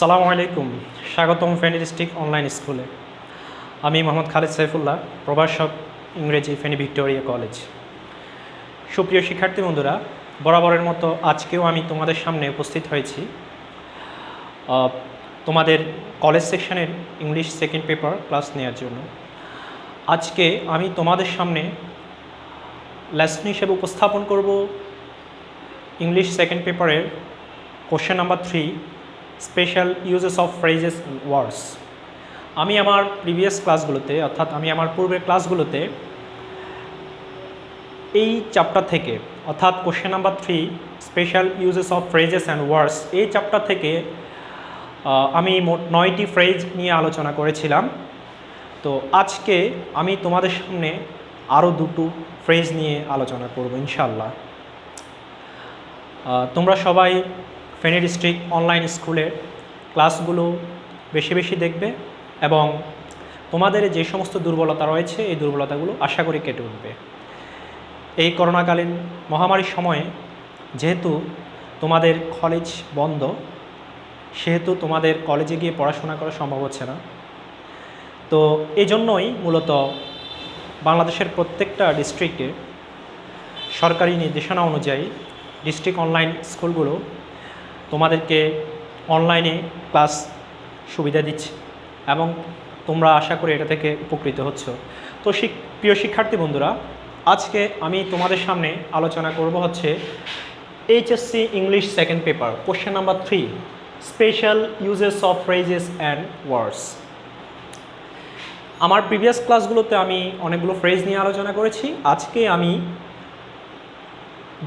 সালামু আলাইকুম, স্বাগতম ফেনী ডিস্ট্রিক্ট অনলাইন স্কুলে। আমি মোহাম্মদ খালিদ সাইফুল্লাহ, প্রভাষক, ইংরেজি, ফেনী ভিক্টোরিয়া কলেজ। সুপ্রিয় শিক্ষার্থী বন্ধুরা, বরাবরের মতো আজকেও আমি তোমাদের সামনে উপস্থিত হয়েছি তোমাদের কলেজ সেকশনের ইংলিশ সেকেন্ড পেপার ক্লাস নেওয়ার জন্য। আজকে আমি তোমাদের সামনে লেসন হিসেবে উপস্থাপন করব ইংলিশ সেকেন্ড পেপারের question number 3, special uses of phrases and words. আমি আমার প্রিভিয়াস ক্লাসগুলোতে, অর্থাৎ আমি আমার পূর্বের ক্লাসগুলোতে এই চ্যাপ্টার থেকে, অর্থাৎ question number 3, special uses of phrases and words, এই চ্যাপ্টার থেকে আমি মোট 9টি ফ্রেজ নিয়ে আলোচনা করেছিলাম। তো আজকে আমি তোমাদের সামনে আরও 2টো ফ্রেজ নিয়ে আলোচনা করব ইনশাআল্লাহ। তোমরা সবাই ফেনী ডিস্ট্রিক্ট অনলাইন স্কুলের ক্লাসগুলো বেশি বেশি দেখবে এবং তোমাদের যে সমস্ত দুর্বলতা রয়েছে এই দুর্বলতাগুলো আশা করি কেটে উঠবে। এই করোনাকালীন মহামারীর সময়ে যেহেতু তোমাদের কলেজ বন্ধ, সেহেতু তোমাদের কলেজে গিয়ে পড়াশোনা করা সম্ভব হচ্ছে না। তো এই জন্যই মূলত বাংলাদেশের প্রত্যেকটা ডিস্ট্রিক্টে সরকারি নির্দেশনা অনুযায়ী ডিস্ট্রিক্ট অনলাইন স্কুলগুলো তোমাদেরকে অনলাইনে ক্লাস সুবিধা দিচ্ছে এবং তোমরা আশা করি এটা থেকে উপকৃত হচ্ছ। তো প্রিয় শিক্ষার্থী বন্ধুরা, আজকে আমি তোমাদের সামনে আলোচনা করব হচ্ছে HSC English second paper question number 3, special uses of phrases and words. আমার প্রিভিয়াস ক্লাসগুলোতে আমি অনেকগুলো ফ্রেজ নিয়ে আলোচনা করেছি। আজকে আমি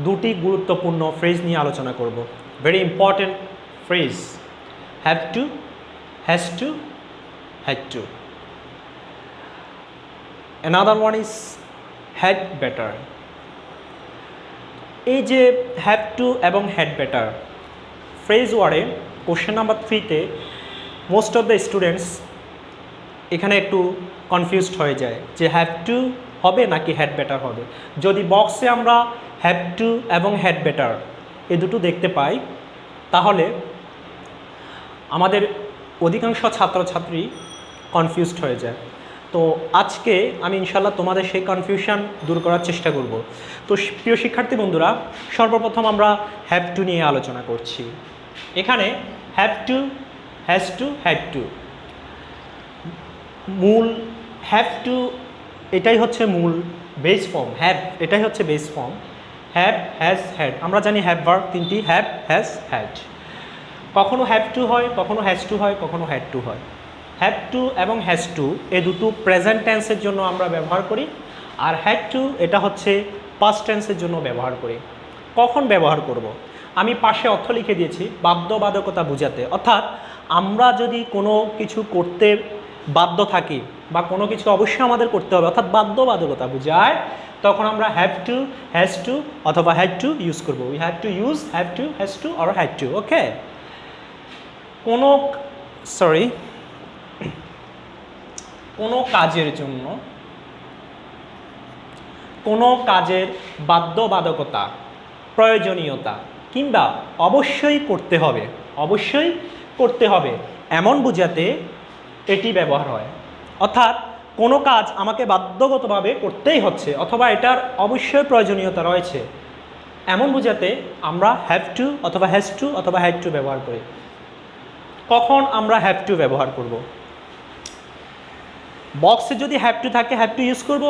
2টি গুরুত্বপূর্ণ ফ্রেজ নিয়ে আলোচনা করব। Very important phrase: have to, has to, had to. Another one is had better. এই যে have to এবং had better ফ্রেজ ওয়ার্ডে কোশ্চেন নাম্বার 3-তে মোস্ট অফ দ্য স্টুডেন্টস এখানে একটু কনফিউজড হয়ে যায় যে have to হবে নাকি had better হবে। যদি বক্সে আমরা have to এবং had better এই দুটো দেখতে পাই তাহলে আমাদের অধিকাংশ ছাত্রছাত্রী কনফিউজড হয়ে যায়। তো আজকে আমি ইনশাল্লাহ তোমাদের সেই কনফিউশন দূর করার চেষ্টা করব। তো প্রিয় শিক্ষার্থী বন্ধুরা, সর্বপ্রথম আমরা হ্যাভ টু নিয়ে আলোচনা করছি। এখানে have to, has two, had to, মূল হ্যাভ টু এটাই হচ্ছে মূল বেস ফর্ম। হ্যাভ এটাই হচ্ছে base form. Have, has, had. আমরা জানি হ্যাভ ভার্ব 3টি: হ্যাভ, হ্যাজ, হ্যাড। কখনো হ্যাভ টু হয়, কখনো হ্যাজ টু হয়, কখনো হ্যাড টু হয়। হ্যাভ টু এবং হ্যাজ টু এই দুটো প্রেজেন্ট টেন্সের জন্য আমরা ব্যবহার করি, আর হ্যাড টু এটা হচ্ছে পাস্ট টেন্সের জন্য ব্যবহার করি। কখন ব্যবহার করব? আমি পাশে অর্থ লিখে দিয়েছি, বাধ্যবাধকতা বোঝাতে। অর্থাৎ আমরা যদি কোনো কিছু করতে বাধ্য থাকি বা কোনো কিছু অবশ্যই আমাদের করতে হবে, অর্থাৎ বাধ্যবাধকতা বোঝায়, তখন আমরা হ্যাভ টু, হ্যাজ টু অথবা হ্যাড টু ইউজ করব। We have to use have to, has to or had to. Okay, কোনো কাজের জন্য, কোনো কাজের বাধ্যবাধকতা, প্রয়োজনীয়তা কিংবা অবশ্যই করতে হবে, অবশ্যই করতে হবে এমন বোঝাতে এটি ব্যবহার হয়। অর্থাৎ কোনো কাজ আমাকে বাধ্যগতভাবে করতেই হচ্ছে অথবা এটার অবশ্যই প্রয়োজনীয়তা রয়েছে এমন বোঝাতে আমরা হ্যাভ টু অথবা হ্যাজ টু অথবা হ্যাড টু ব্যবহার করি। কখন আমরা হ্যাভ টু ব্যবহার করব? বক্সে যদি হ্যাভ টু থাকে হ্যাভ টু ইউজ করব,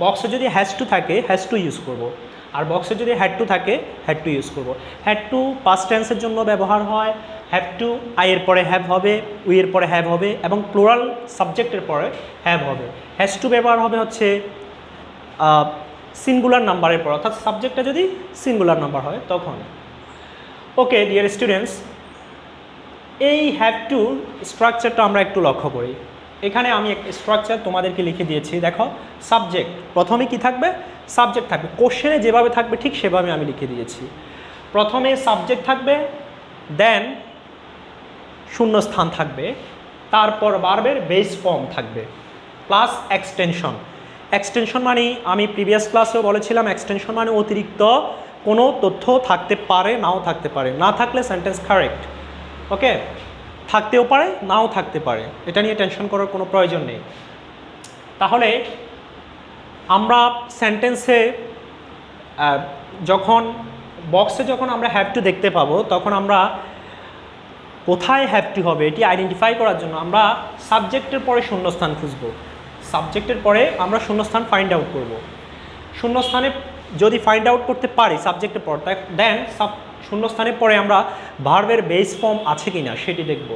বক্সে যদি হ্যাজ টু থাকে হ্যাজ টু ইউজ করব, আর বক্সে যদি হ্যাড টু থাকে হ্যাড টু ইউজ করব। হ্যাড টু পাস্ট টেন্সের জন্য ব্যবহার হয়। হ্যাভ টু আইয়ের পরে হ্যাভ হবে, উইয়ের পরে হ্যাভ হবে এবং প্লুরাল সাবজেক্টের পরে হ্যাভ হবে। হ্যাজ টু ব্যবহার হবে হচ্ছে সিঙ্গুলার নাম্বারের পর, অর্থাৎ সাবজেক্টটা যদি সিঙ্গুলার নাম্বার হয় তখন। ওকে ডিয়ার স্টুডেন্টস, এই হ্যাভ টু স্ট্রাকচারটা আমরা একটু লক্ষ্য করি। এখানে আমি একটা স্ট্রাকচার তোমাদেরকে লিখে দিয়েছি। দেখো, সাবজেক্ট প্রথমে কি থাকবে? সাবজেক্ট থাকবে। কোশ্চেনে যেভাবে থাকবে ঠিক সেভাবে আমি লিখে দিয়েছি। প্রথমে সাবজেক্ট থাকবে, দেন শূন্যস্থান থাকবে, তারপর ভার্বের বেস ফর্ম থাকবে প্লাস এক্সটেনশন। এক্সটেনশন মানে আমি প্রিভিয়াস ক্লাসেও বলেছিলাম, এক্সটেনশন মানে অতিরিক্ত কোনো তথ্য থাকতে পারে, নাও থাকতে পারে, না থাকলে সেন্টেন্স কারেক্ট। ওকে, থাকতেও পারে, নাও থাকতে পারে, এটা নিয়ে টেনশন করার কোনো প্রয়োজন নেই। তাহলে আমরা সেন্টেন্সে যখন বক্সে যখন আমরা হ্যাভ টু দেখতে পাবো, তখন আমরা কোথায় হ্যাভ টু হবে এটি আইডেন্টিফাই করার জন্য আমরা সাবজেক্টের পরে শূন্যস্থান খুঁজব। সাবজেক্টের পরে আমরা শূন্যস্থান ফাইন্ড আউট করব। শূন্যস্থানে যদি ফাইন্ড আউট করতে পারি সাবজেক্টের পর, দেন শূন্যস্থানের পরে আমরা ভার্বের বেস ফর্ম আছে কি না সেটি দেখব।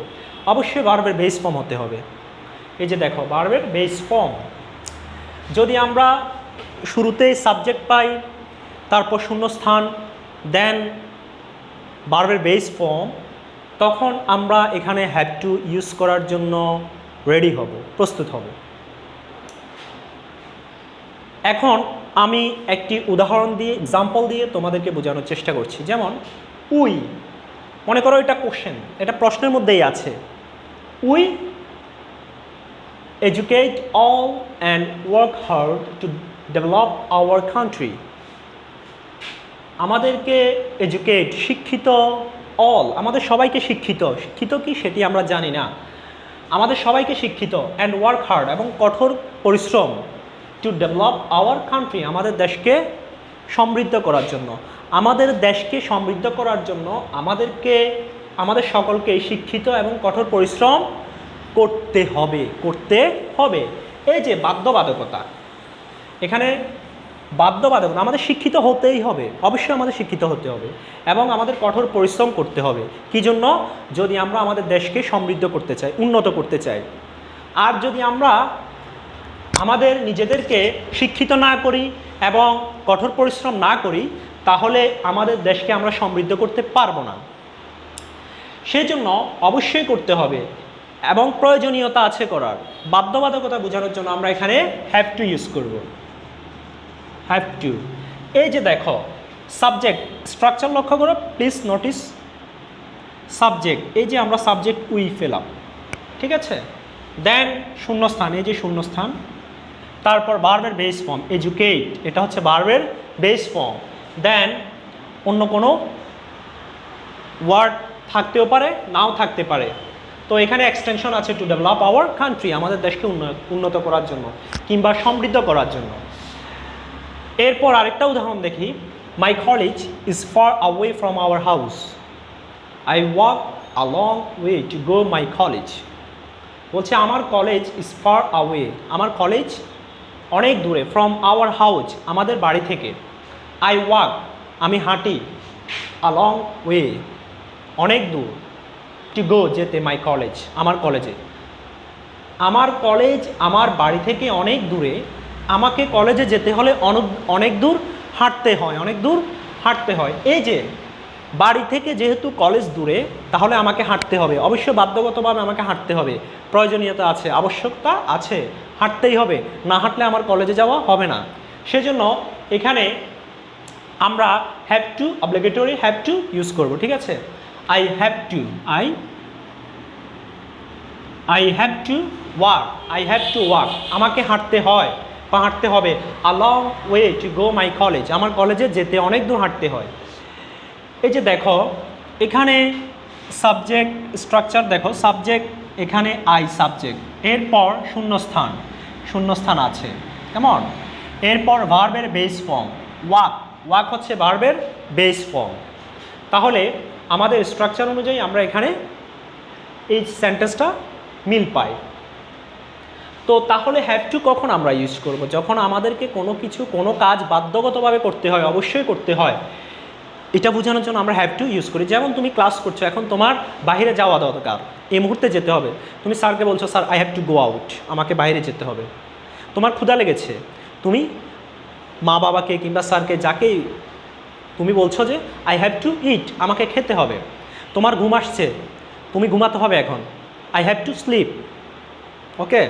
অবশ্যই ভার্বের বেস ফর্ম হতে হবে। এই যে দেখো ভার্বের বেস ফর্ম, যদি আমরা শুরুতেই সাবজেক্ট পাই, তারপর শূন্যস্থান, দেন ভার্বের বেস ফর্ম, তখন আমরা এখানে হ্যাভ টু ইউজ করার জন্য রেডি হব, প্রস্তুত হব। এখন আমি একটি উদাহরণ দিয়ে, এক্সাম্পল দিয়ে তোমাদেরকে বোঝানোর চেষ্টা করছি। যেমন উই, মনে করো এটা কোশ্চেন, এটা প্রশ্নের মধ্যেই আছে। We educate all and work hard to develop our country. আমাদেরকে এডুকেট, শিক্ষিত, অল, আমাদের সবাইকে শিক্ষিত, শিক্ষিত কি সেটি আমরা জানি না, আমাদের সবাইকে শিক্ষিত, অ্যান্ড ওয়ার্ক হার্ড এবং কঠোর পরিশ্রম, টু ডেভেলপ আওয়ার কান্ট্রি আমাদের দেশকে সমৃদ্ধ করার জন্য। আমাদের দেশকে সমৃদ্ধ করার জন্য আমাদের সকলকে শিক্ষিত এবং কঠোর পরিশ্রম করতে হবে, করতে হবে। এই যে বাধ্যবাধকতা, এখানে বাধ্যবাধকতা, আমাদের শিক্ষিত হতেই হবে, অবশ্যই আমাদের শিক্ষিত হতে হবে এবং আমাদের কঠোর পরিশ্রম করতে হবে। কী জন্য? যদি আমরা আমাদের দেশকে সমৃদ্ধ করতে চাই, উন্নত করতে চাই। আর যদি আমরা আমাদের নিজেদেরকে শিক্ষিত না করি এবং কঠোর পরিশ্রম না করি, তাহলে আমাদের দেশকে আমরা সমৃদ্ধ করতে পারবো না। সেজন্য অবশ্যই করতে হবে এবং প্রয়োজনীয়তা আছে করার। বাধ্যবাধকতা বোঝানোর জন্য আমরা এখানে হ্যাভ টু ইউজ করব। Have to. এই যে দেখো সাবজেক্ট, স্ট্রাকচার লক্ষ্য করো, প্লিজ নোটিস। সাবজেক্ট, এই যে আমরা সাবজেক্ট উই পেলাম, ঠিক আছে। দেন শূন্যস্থান, এই যে শূন্যস্থান, তারপর ভার্বের বেস ফর্ম এডুকেট, এটা হচ্ছে ভার্বের বেস ফর্ম। দেন অন্য কোনো ওয়ার্ড থাকতেও পারে, নাও থাকতে পারে। তো এখানে এক্সটেনশন আছে টু ডেভেলপ আওয়ার কান্ট্রি, আমাদের দেশকে উন্নত করার জন্য কিংবা সমৃদ্ধ করার জন্য। এরপর আরেকটা উদাহরণ দেখি। My college is far away from our house, I walk a long way to go my college. বলছে আমার কলেজ ইজ ফার অ্যাওয়ে, আমার কলেজ অনেক দূরে, ফ্রম আওয়ার হাউস আমাদের বাড়ি থেকে, আই ওয়াক আমি হাঁটি, আ লং ওয়ে অনেক দূর, টু গো যেতে, মাই কলেজ আমার কলেজে। আমার কলেজ আমার বাড়ি থেকে অনেক দূরে, আমাকে কলেজে যেতে হলে অনেক দূর হাঁটতে হয়, অনেক দূর হাঁটতে হয়। এই যে বাড়ি থেকে যেহেতু কলেজ দূরে, তাহলে আমাকে হাঁটতে হবে, অবশ্য বাধ্যগতভাবে আমাকে হাঁটতে হবে, প্রয়োজনীয়তা আছে, আবশ্যকতা আছে, হাঁটতেই হবে, না হাঁটলে আমার কলেজে যাওয়া হবে না। সেজন্য এখানে আমরা have two, obligatory have to use করব, ঠিক আছে। I have two, I have to walk, I have to walk আমাকে হাঁটতে হয় বা হাঁটতে হবে, a long way to go my college আমার কলেজে যেতে অনেক দূর হাঁটতে হয়। এই যে দেখো এখানে সাবজেক্ট স্ট্রাকচার দেখো, সাবজেক্ট এখানে আই সাবজেক্ট, এরপর শূন্যস্থান, শূন্যস্থান আছে কেমন, এরপর ভার্বের বেস ফর্ম ওয়াক, ওয়াক হচ্ছে ভার্বের বেস ফর্ম। তাহলে আমাদের স্ট্রাকচার অনুযায়ী আমরা এখানে এই সেন্টেন্সটা মিল পাই। তো তাহলে হ্যাভ টু কখন আমরা ইউজ করব? যখন আমাদেরকে কোনো কাজ বাধ্যগতভাবে করতে হয়, অবশ্যই করতে হয়, এটা বোঝানোর জন্য আমরা হ্যাভ টু ইউজ করি। যেমন তুমি ক্লাস করছো, এখন তোমার বাইরে যাওয়া দরকার, এই মুহূর্তে যেতে হবে, তুমি স্যারকে বলছো sir I have to go out, আমাকে বাইরে যেতে হবে। তোমার ক্ষুধা লেগেছে, তুমি মা বাবাকে কিংবা স্যারকে যাকেই তুমি বলছো যে আই হ্যাভ টু ইট, আমাকে খেতে হবে। তোমার ঘুম আসছে, তুমি ঘুমাতে হবে এখন, আই হ্যাভ টু স্লিপ। ওকে,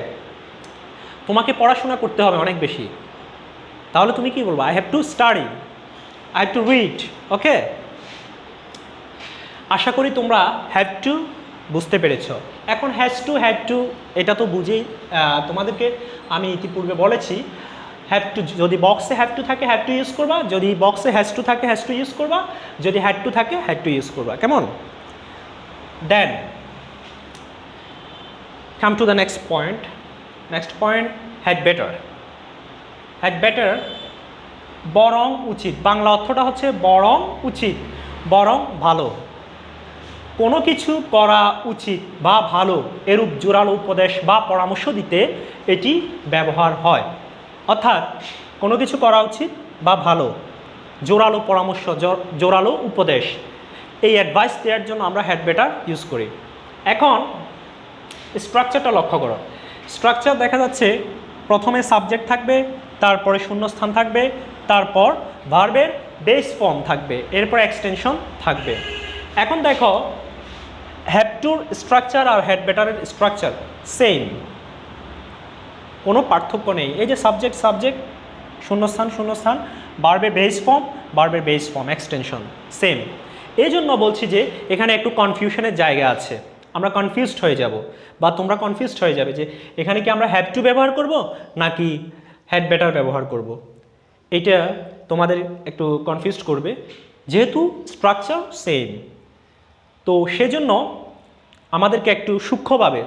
তোমাকে পড়াশোনা করতে হবে অনেক বেশি, তাহলে তুমি কি বলবো? I have to study, I have to read. Okay, আশা করি তোমরা হ্যাভ টু বুঝতে পেরেছ। এখন হ্যাজ টু, হ্যাড টু এটা তো বুঝেই তোমাদেরকে আমি ইতিপূর্বে বলেছি। হ্যাভ টু, যদি বক্সে হ্যাভ টু থাকে হ্যাভ টু ইউজ করবা, যদি বক্সে হ্যাজ টু থাকে হ্যাজ টু ইউজ করবা, যদি হ্যাড টু থাকে হ্যাড টু ইউজ করবা, কেমন? Then come to the next point had better. Had better বরং উচিত, বাংলা অর্থটা হচ্ছে বরং উচিত, বরং ভালো। কোনো কিছু করা উচিত বা ভালো এরূপ জোরালো উপদেশ বা পরামর্শ দিতে এটি ব্যবহার হয়। অর্থাৎ কোনো কিছু করা উচিত বা ভালো, জোরালো পরামর্শ, জোরালো উপদেশ, এই অ্যাডভাইস দেওয়ার জন্য আমরা হ্যাড বেটার ইউজ করি। এখন স্ট্রাকচারটা লক্ষ্য করো। স্ট্রাকচার দেখা যাচ্ছে প্রথমে সাবজেক্ট থাকবে, তারপরে শূন্যস্থান থাকবে, তারপর ভার্বের বেস ফর্ম থাকবে, এরপর এক্সটেনশন থাকবে। এখন দেখো হ্যাভ টুর স্ট্রাকচার আর হ্যাড বেটারের স্ট্রাকচার সেম, কোনো পার্থক্য নেই। এই যে সাবজেক্ট সাবজেক্ট, শূন্যস্থান শূন্যস্থান, ভার্বের বেস ফর্ম এক্সটেনশন সেম। এই জন্য বলছি যে এখানে একটু কনফিউশনের জায়গা আছে, আমরা কনফিউজড হয়ে যাব বা তোমরা কনফিউজড হয়ে যাবে যে এখানে কি আমরা হ্যাভ টু ব্যবহার করব নাকি হ্যাড বেটার ব্যবহার করব। এটা তোমাদের একটু কনফিউজড করবে যেহেতু স্ট্রাকচার সেম। তো সেজন্য আমাদেরকে একটু সূক্ষ্মভাবে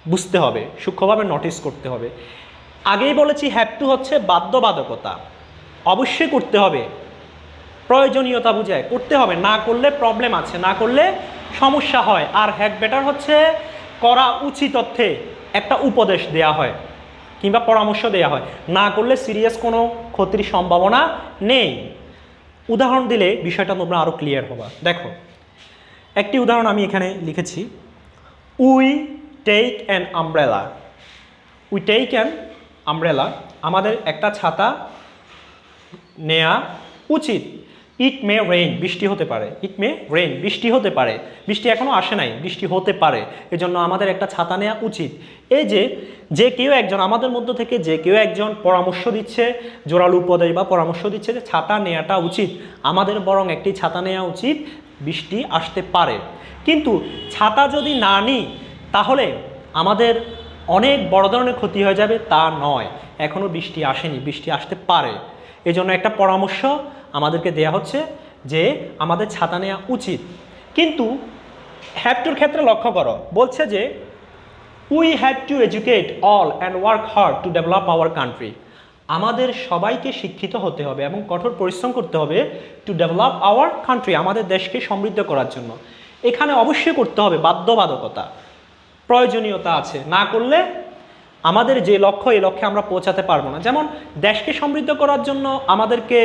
বুঝতে হবে, সূক্ষ্মভাবে নোটিস করতে হবে। আগেই বলেছি হ্যাভ টু হচ্ছে বাধ্যবাধকতা, অবশ্যই করতে হবে, প্রয়োজনীয়তা বুঝায় করতে হবে, না করলে প্রবলেম আছে, না করলে সমস্যা হয়। আর হ্যাড বেটার হচ্ছে করা উচিত অর্থে একটা উপদেশ দেয়া হয় কিংবা পরামর্শ দেয়া হয়, না করলে সিরিয়াস কোনো ক্ষতির সম্ভাবনা নেই। উদাহরণ দিলে বিষয়টা তোমরা আরও ক্লিয়ার হবা। দেখো একটি উদাহরণ আমি এখানে লিখেছি, we take an umbrella. We take an umbrella, আমাদের একটা ছাতা নেয়া উচিত। ইট মে রেইন, বৃষ্টি হতে পারে। ইট মে রেইন, বৃষ্টি হতে পারে, বৃষ্টি এখনও আসে নাই, বৃষ্টি হতে পারে, এজন্য আমাদের একটা ছাতা নেওয়া উচিত। এই যে কেউ একজন আমাদের মধ্য থেকে যে কেউ একজন পরামর্শ দিচ্ছে, জোরালো উপদেশ বা পরামর্শ দিচ্ছে যে ছাতা নেওয়াটা উচিত, আমাদের বরং একটি ছাতা নেওয়া উচিত, বৃষ্টি আসতে পারে। কিন্তু ছাতা যদি না নিই তাহলে আমাদের অনেক বড় ধরনের ক্ষতি হয়ে যাবে তা নয়, এখনও বৃষ্টি আসেনি, বৃষ্টি আসতে পারে, এজন্য একটা পরামর্শ আমাদেরকে দেয়া হচ্ছে যে আমাদের ছাতা নেওয়া উচিত। কিন্তু হ্যাভ টুর ক্ষেত্রে লক্ষ্য করো, বলছে যে we have two educate all and work hard to develop our country. আমাদের সবাইকে শিক্ষিত হতে হবে এবং কঠোর পরিশ্রম করতে হবে টু ডেভেলপ আওয়ার কান্ট্রি, আমাদের দেশকে সমৃদ্ধ করার জন্য। এখানে অবশ্যই করতে হবে, বাধ্যবাধকতা, প্রয়োজনীয়তা আছে, না করলে আমাদের যে লক্ষ্য এই লক্ষ্যে আমরা পৌঁছাতে পারবো না। যেমন দেশকে সমৃদ্ধ করার জন্য আমাদেরকে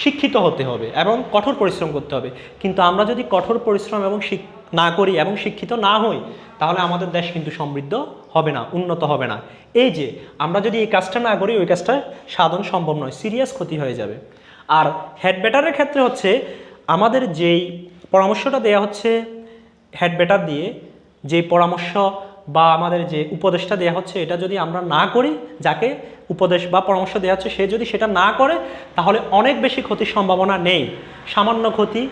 শিক্ষিত হতে হবে এবং কঠোর পরিশ্রম করতে হবে, কিন্তু আমরা যদি কঠোর পরিশ্রম এবং না করি এবং শিক্ষিত না হই তাহলে আমাদের দেশ কিন্তু সমৃদ্ধ হবে না, উন্নত হবে না। এই যে আমরা যদি এই কাজটা না করি ওই কাজটা সাধন সম্ভব নয়, সিরিয়াস ক্ষতি হয়ে যাবে। আর হ্যাড বেটারের ক্ষেত্রে হচ্ছে আমাদের যেই পরামর্শটা দেয়া হচ্ছে হ্যাড বেটার দিয়ে, যে পরামর্শ বা আমাদের যে উপদেশটা দেওয়া হচ্ছে এটা যদি আমরা না করি, যাকে উপদেশ বা পরামর্শ দেওয়া হচ্ছে সে যদি সেটা না করে তাহলে অনেক বেশি ক্ষতির সম্ভাবনা নেই, সামান্য ক্ষতি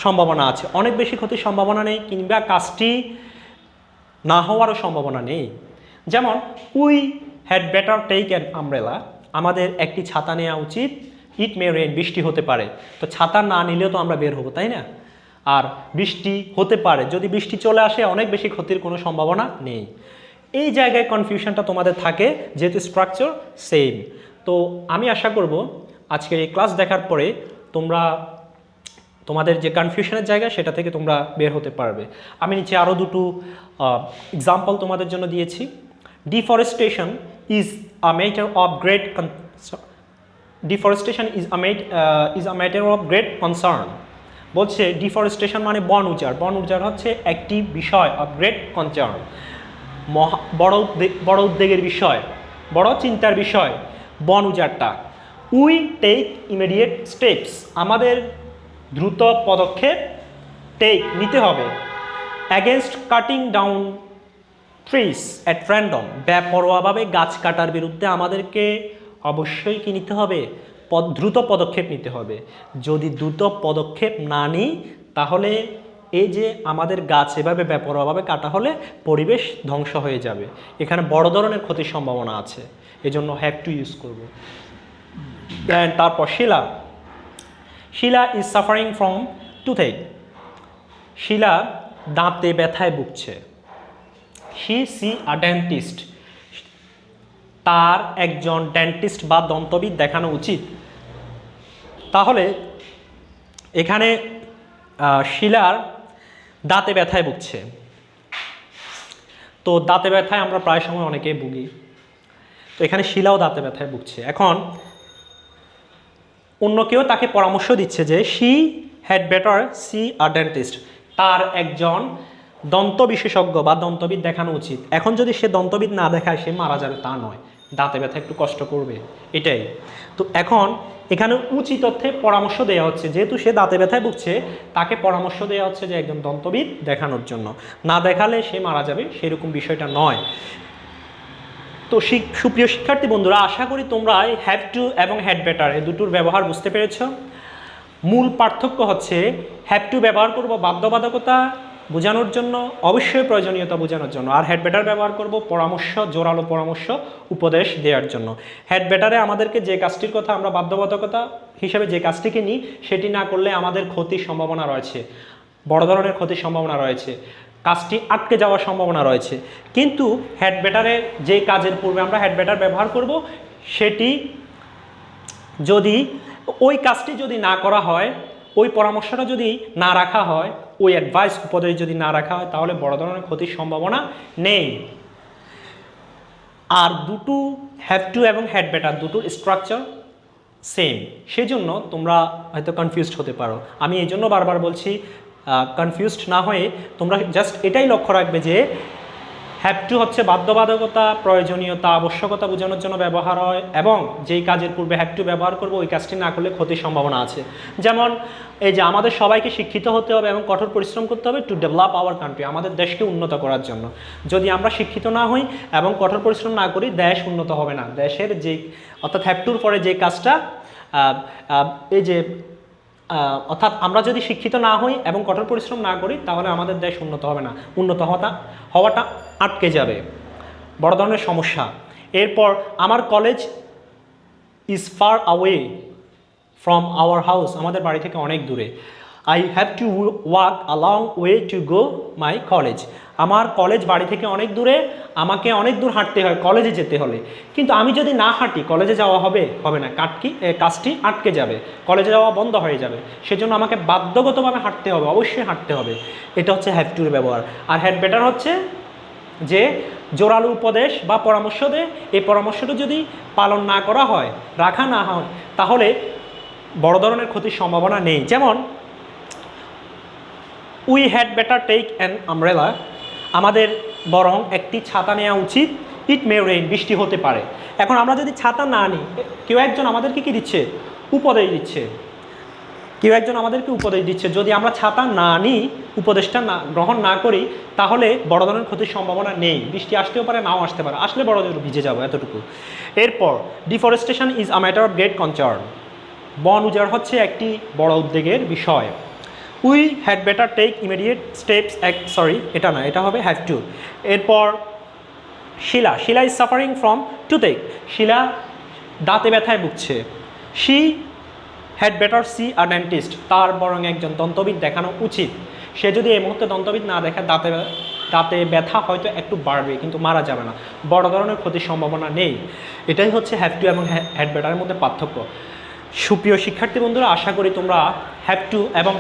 সম্ভাবনা আছে, অনেক বেশি ক্ষতির সম্ভাবনা নেই, কিংবা কাজটি না হওয়ারও সম্ভাবনা নেই। যেমন we had better take an umbrella, আমাদের একটি ছাতা নেওয়া উচিত, ইট মে রেইন, বৃষ্টি হতে পারে। তো ছাতা না নিলেও তো আমরা বের হবো, তাই না? আর বৃষ্টি হতে পারে, যদি বৃষ্টি চলে আসে অনেক বেশি ক্ষতির কোনো সম্ভাবনা নেই। এই জায়গায় কনফিউশনটা তোমাদের থাকে যেহেতু স্ট্রাকচার সেম। তো আমি আশা করব আজকের এই ক্লাস দেখার পরে তোমাদের যে কনফিউশনের জায়গা সেটা থেকে তোমরা বের হতে পারবে। আমি নিচে আরও দুটো এক্সাম্পল তোমাদের জন্য দিয়েছি। Deforestation is a matter of great concern. বলছে ডিফরেস্টেশন মানে বন উজাড়, বন উজাড় হচ্ছে একটি বিষয় অফ গ্রেট কনসার্ন, বড় উদ্বেগের বিষয়, বড় চিন্তার বিষয় বন উজাড়টা। উই টেক ইমিডিয়েট স্টেপস, আমাদের দ্রুত পদক্ষেপ নিতে হবে। Against cutting down trees at random, বেপরোয়াভাবে গাছ কাটার বিরুদ্ধে আমাদেরকে অবশ্যই কি নিতে হবে? দ্রুত পদক্ষেপ নিতে হবে। যদি দ্রুত পদক্ষেপ না নিই তাহলে এই যে আমাদের গাছ এভাবে বেপরোয়াভাবে কাটা হলে পরিবেশ ধ্বংস হয়ে যাবে, এখানে বড় ধরনের ক্ষতির সম্ভাবনা আছে, এজন্য হ্যাভ টু ইউজ করব। দেন তারপর শিলা is suffering from toothache, Sheila দাঁতে ব্যথায় ভুগছে। হি সি আ ডেন্টিস্ট, তার একজন ডেন্টিস্ট বা দন্তবিদ দেখানো উচিত। তাহলে এখানে শিলার দাঁতে ব্যথায় ভুগছে। তো দাঁতে ব্যথায় আমরা প্রায় সময় অনেকেই ভুগি। তো এখানে শিলাও দাঁতে ব্যথায় ভুগছে। এখন অন্য কেউ তাকে পরামর্শ দিচ্ছে যে she had better see a dentist, তার একজন দন্ত বিশেষজ্ঞ বা দন্তবিদ দেখানো উচিত। এখন যদি সে দন্তবিদ না দেখায় সে মারা যাবে তা নয়, দাঁতে ব্যথা একটু কষ্ট করবে, এটাই। তো এখন এখানে উচিত অর্থে পরামর্শ দেওয়া হচ্ছে, যেহেতু সে দাঁতে ব্যথায় ভুগছে তাকে পরামর্শ দেওয়া হচ্ছে যে একজন দন্তবিদ দেখানোর জন্য, না দেখালে সে মারা যাবে সেরকম বিষয়টা নয়। তো সুপ্রিয় শিক্ষার্থী বন্ধুরা, আশা করি তোমরা হ্যাভ টু এবং হ্যাড বেটার এই দুটোর ব্যবহার বুঝতে পেরেছ। মূল পার্থক্য হচ্ছে হ্যাভ টু ব্যবহার করব বাধ্যবাধকতা বোঝানোর জন্য, অবশ্যই প্রয়োজনীয়তা বোঝানোর জন্য, আর হ্যাড বেটার ব্যবহার করব পরামর্শ, জোরালো পরামর্শ, উপদেশ দেওয়ার জন্য। হ্যাড বেটারে আমাদেরকে যে কাজটির কথা আমরা বাধ্যবাধকতা হিসেবে যে কাজটিকে নিই সেটি না করলে আমাদের ক্ষতির সম্ভাবনা রয়েছে, বড় ধরনের ক্ষতির সম্ভাবনা রয়েছে, কাজটি আটকে যাওয়ার সম্ভাবনা রয়েছে। কিন্তু হ্যাড বেটারে যে কাজের পূর্বে আমরা হ্যাড বেটার ব্যবহার করব সেটি যদি ওই কাজটি যদি না করা হয়, ওই পরামর্শটা যদি না রাখা হয়, ওই অ্যাডভাইস উপদেশ যদি না রাখা হয় তাহলে বড় ধরনের ক্ষতির সম্ভাবনা নেই। আর দুটো হ্যাভ টু এবং হ্যাড বেটার দুটোর স্ট্রাকচার সেম, সেজন্য তোমরা হয়তো কনফিউজড হতে পারো। আমি এই জন্য বারবার বলছি কনফিউজড না হয়ে তোমরা জাস্ট এটাই লক্ষ্য রাখবে যে হ্যাভ টু হচ্ছে বাধ্যবাধকতা, প্রয়োজনীয়তা, আবশ্যকতা বোঝানোর জন্য ব্যবহার হয়, এবং যেই কাজের পূর্বে হ্যাভ টু ব্যবহার করবো ওই কাজটি না করলে ক্ষতির সম্ভাবনা আছে। যেমন এই যে আমাদের সবাইকে শিক্ষিত হতে হবে এবং কঠোর পরিশ্রম করতে হবে টু ডেভেলপ আওয়ার কান্ট্রি, আমাদের দেশকে উন্নত করার জন্য। যদি আমরা শিক্ষিত না হই এবং কঠোর পরিশ্রম না করি দেশ উন্নত হবে না। দেশের যে অর্থাৎ হ্যাভ টুর পরে যে কাজটা এই যে অর্থাৎ আমরা যদি শিক্ষিত না হই এবং কঠোর পরিশ্রম না করি তাহলে আমাদের দেশ উন্নত হবে না, উন্নত হওয়াটা আটকে যাবে, বড় ধরনের সমস্যা। এরপর আমার college is far away from our house, আমাদের বাড়ি থেকে অনেক দূরে। I have to walk a long way to go my college, আমার কলেজ বাড়ি থেকে অনেক দূরে, আমাকে অনেক দূর হাঁটতে হয় কলেজে যেতে হলে। কিন্তু আমি যদি না হাঁটি কলেজে যাওয়া হবে না, কাজটি আটকে যাবে, কলেজে যাওয়া বন্ধ হয়ে যাবে। সেজন্য আমাকে বাধ্যগতভাবে হাঁটতে হবে, অবশ্যই হাঁটতে হবে। এটা হচ্ছে হ্যাভ টুর ব্যবহার। আর হ্যাড বেটার হচ্ছে যে জোরালো উপদেশ বা পরামর্শ দেয়, এই পরামর্শটা যদি পালন না করা হয়, রাখা না হয়, তাহলে বড় ধরনের ক্ষতির সম্ভাবনা নেই। যেমন we had better take an umbrella, আমাদের বরং একটি ছাতা নেওয়া উচিত, ইট মে রেইন, বৃষ্টি হতে পারে। এখন আমরা যদি ছাতা না নিই, কেউ একজন আমাদেরকে কি দিচ্ছে, উপদেশ দিচ্ছে, কেউ একজন আমাদেরকে উপদেশ দিচ্ছে, যদি আমরা ছাতা না নিই, উপদেশটা না গ্রহণ না করি, তাহলে বড় ধরনের ক্ষতির সম্ভাবনা নেই। বৃষ্টি আসতেও পারে, নাও আসতে পারে, আসলে বড় জোর ভিজে যাবো, এতটুকু। এরপর deforestation is a matter of great concern, বন উজাড় হচ্ছে একটি বড় উদ্বেগের বিষয়। We had better take immediate steps, এটা না, এটা হবে হ্যাভ টু। এরপর Sheila is suffering from toothache, Sheila দাঁতে ব্যথায় ভুগছে। She had better see a dentist, তার বরং একজন দন্তবিদ দেখানো উচিত। সে যদি এই মুহূর্তে দন্তবিদ না দেখে দাঁতে ব্যথা হয়তো একটু বাড়বে কিন্তু মারা যাবে না, বড় ধরনের ক্ষতির সম্ভাবনা নেই। এটাই হচ্ছে হ্যাভ টু এবং হ্যাড বেটারের মধ্যে পার্থক্য। সুপ্রিয় শিক্ষার্থী বন্ধুরা, আশা করি তোমরা হ্যাভ টু এবং